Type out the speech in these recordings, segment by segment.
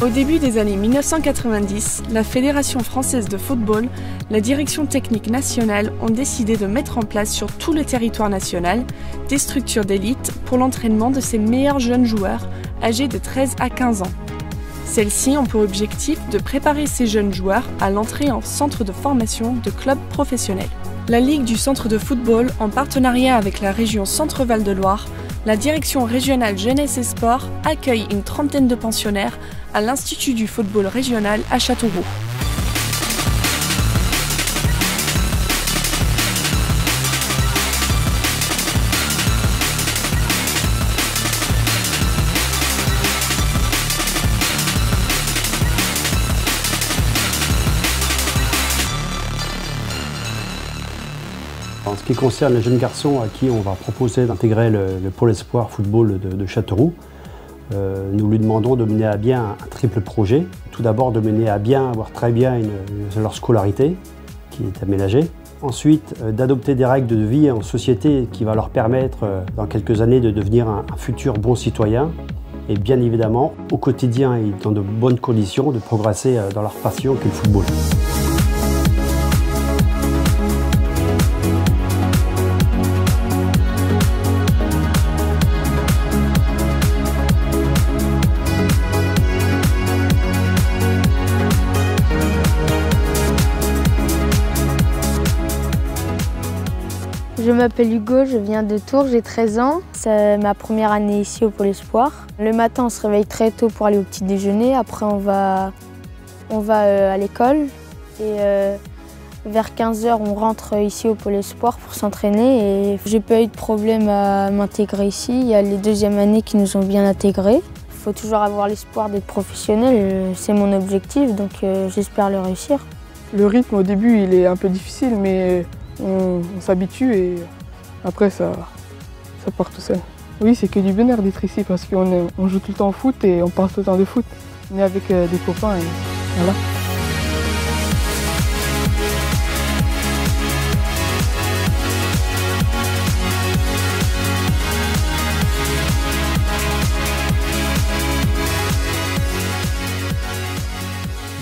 Au début des années 1990, la Fédération française de football, la Direction technique nationale ont décidé de mettre en place sur tout le territoire national des structures d'élite pour l'entraînement de ces meilleurs jeunes joueurs âgés de 13 à 15 ans. Celles-ci ont pour objectif de préparer ces jeunes joueurs à l'entrée en centre de formation de clubs professionnels. La Ligue du centre de football, en partenariat avec la région Centre-Val de Loire, la Direction régionale jeunesse et sport accueille une trentaine de pensionnaires à l'Institut du football régional à Châteauroux. En ce qui concerne les jeunes garçons à qui on va proposer d'intégrer le pôle espoir football de Châteauroux, nous lui demandons de mener à bien un triple projet. Tout d'abord de mener à bien, voire très bien, leur scolarité qui est aménagée. Ensuite, d'adopter des règles de vie en société qui va leur permettre dans quelques années de devenir un futur bon citoyen. Et bien évidemment, au quotidien et dans de bonnes conditions, de progresser dans leur passion qu'est le football. Je m'appelle Hugo, je viens de Tours, j'ai 13 ans. C'est ma première année ici au Pôle Espoir. Le matin, on se réveille très tôt pour aller au petit déjeuner. Après, on va à l'école. Et vers 15 h, on rentre ici au Pôle Espoir pour s'entraîner. Et j'ai pas eu de problème à m'intégrer ici. Il y a les deuxièmes années qui nous ont bien intégrés. Il faut toujours avoir l'espoir d'être professionnel. C'est mon objectif, donc j'espère le réussir. Le rythme au début, il est un peu difficile, mais on s'habitue et après ça part tout seul. Oui, c'est que du bonheur d'être ici parce qu'on joue tout le temps au foot et on parle tout le temps de foot. On est avec des copains et voilà.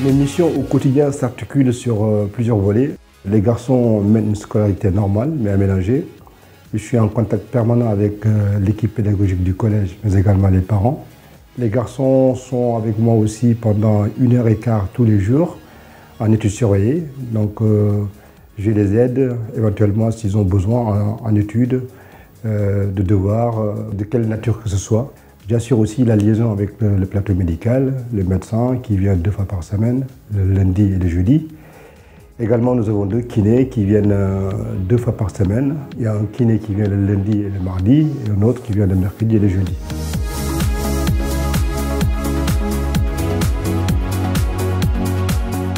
Mes missions au quotidien s'articulent sur plusieurs volets. Les garçons mènent une scolarité normale, mais aménagée. Je suis en contact permanent avec l'équipe pédagogique du collège, mais également les parents. Les garçons sont avec moi aussi pendant 1h15 tous les jours, en études surveillées. Donc, je les aide éventuellement s'ils ont besoin en études, de devoirs, de quelle nature que ce soit. J'assure aussi la liaison avec le plateau médical, le médecin qui vient 2 fois par semaine, le lundi et le jeudi. Également, nous avons 2 kinés qui viennent 2 fois par semaine. Il y a un kiné qui vient le lundi et le mardi et un autre qui vient le mercredi et le jeudi.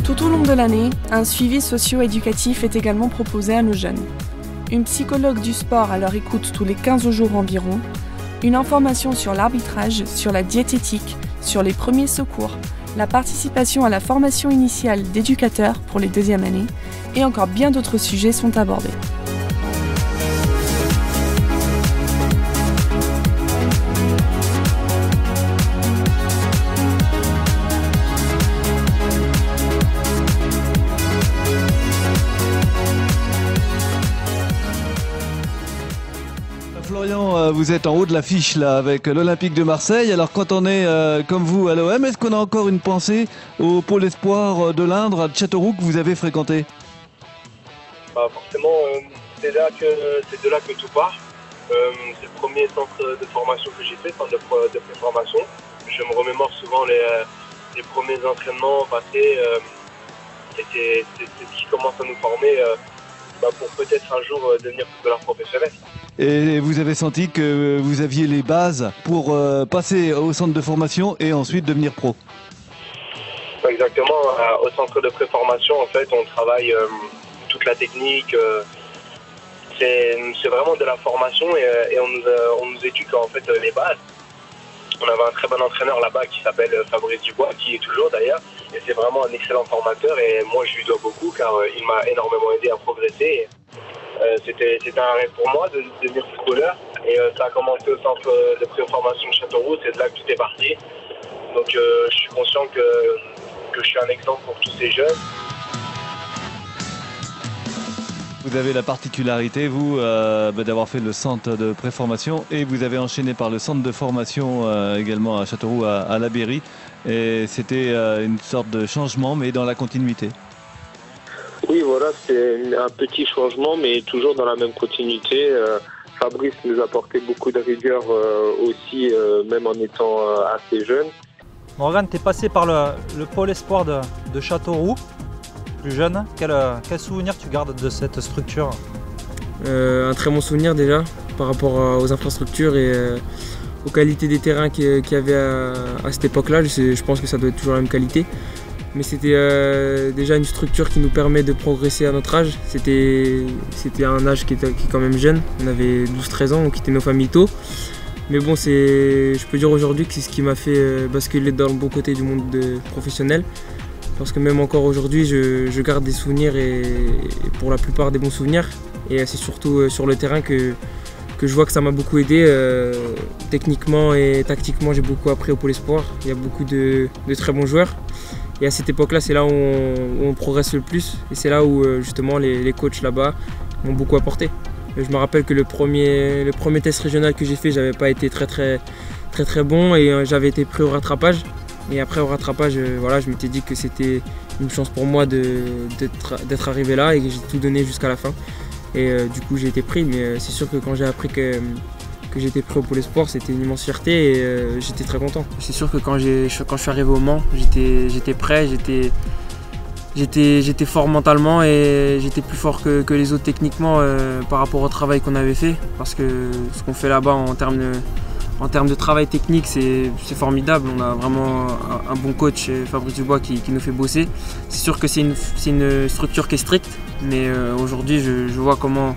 Tout au long de l'année, un suivi socio-éducatif est également proposé à nos jeunes. Une psychologue du sport à leur écoute tous les 15 jours environ, une information sur l'arbitrage, sur la diététique, sur les premiers secours, la participation à la formation initiale d'éducateurs pour les deuxièmes années et encore bien d'autres sujets sont abordés. Florian, vous êtes en haut de l'affiche là avec l'Olympique de Marseille. Alors quand on est comme vous à l'OM, est-ce qu'on a encore une pensée au pôle espoir de l'Indre à Châteauroux que vous avez fréquenté? Forcément, c'est de là que tout part. C'est le premier centre de formation que j'ai fait, de pré-formation. Je me remémore souvent les premiers entraînements passés. C'est ce qui commence à nous former pour peut-être un jour devenir footballeur professionnel. Et vous avez senti que vous aviez les bases pour passer au centre de formation et ensuite devenir pro? Exactement. Au centre de préformation, en fait, on travaille toute la technique. C'est vraiment de la formation et on nous éduque en fait les bases. On avait un très bon entraîneur là-bas qui s'appelle Fabrice Dubois, qui est toujours d'ailleurs. Et c'est vraiment un excellent formateur et moi je lui dois beaucoup car il m'a énormément aidé à progresser. C'était un rêve pour moi de devenir footballeur et ça a commencé au centre de préformation de Châteauroux, c'est de là que tout est parti. Donc je suis conscient que je suis un exemple pour tous ces jeunes. Vous avez la particularité, vous, d'avoir fait le centre de préformation et vous avez enchaîné par le centre de formation également à Châteauroux, à La Berry. Et c'était une sorte de changement, mais dans la continuité. Oui, voilà, c'est un petit changement, mais toujours dans la même continuité. Fabrice nous a apporté beaucoup de rigueur aussi, même en étant assez jeune. Morgane, tu es passé par le pôle espoir de Châteauroux, plus jeune. Quel souvenir tu gardes de cette structure? Un très bon souvenir déjà par rapport aux infrastructures et aux qualités des terrains qu'il y avait à cette époque-là. Je pense que ça doit être toujours la même qualité. Mais c'était déjà une structure qui nous permet de progresser à notre âge. C'était un âge qui est quand même jeune. On avait 12-13 ans, on quittait nos familles tôt. Mais bon, je peux dire aujourd'hui que c'est ce qui m'a fait basculer dans le bon côté du monde professionnel. Parce que même encore aujourd'hui, je garde des souvenirs et pour la plupart des bons souvenirs. Et c'est surtout sur le terrain que je vois que ça m'a beaucoup aidé. Techniquement et tactiquement, j'ai beaucoup appris au Pôle Espoir. Il y a beaucoup de très bons joueurs. Et à cette époque-là, c'est là où on progresse le plus. Et c'est là où justement les coachs là-bas m'ont beaucoup apporté. Je me rappelle que le premier test régional que j'ai fait, j'avais pas été très bon et j'avais été pris au rattrapage. Et après au rattrapage, voilà, je m'étais dit que c'était une chance pour moi d'être arrivé là et que j'ai tout donné jusqu'à la fin. Et du coup j'ai été pris, mais c'est sûr que quand j'ai appris que j'étais pris au Pôle Espoir, c'était une immense fierté et j'étais très content. C'est sûr que quand je suis arrivé au Mans, j'étais prêt, j'étais fort mentalement et j'étais plus fort que les autres techniquement par rapport au travail qu'on avait fait. Parce que ce qu'on fait là-bas en termes de travail technique, c'est formidable. On a vraiment un bon coach, Fabrice Dubois, qui nous fait bosser. C'est sûr que c'est une structure qui est stricte, mais aujourd'hui je vois comment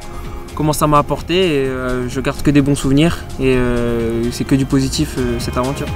ça m'a apporté et je garde que des bons souvenirs et c'est que du positif cette aventure.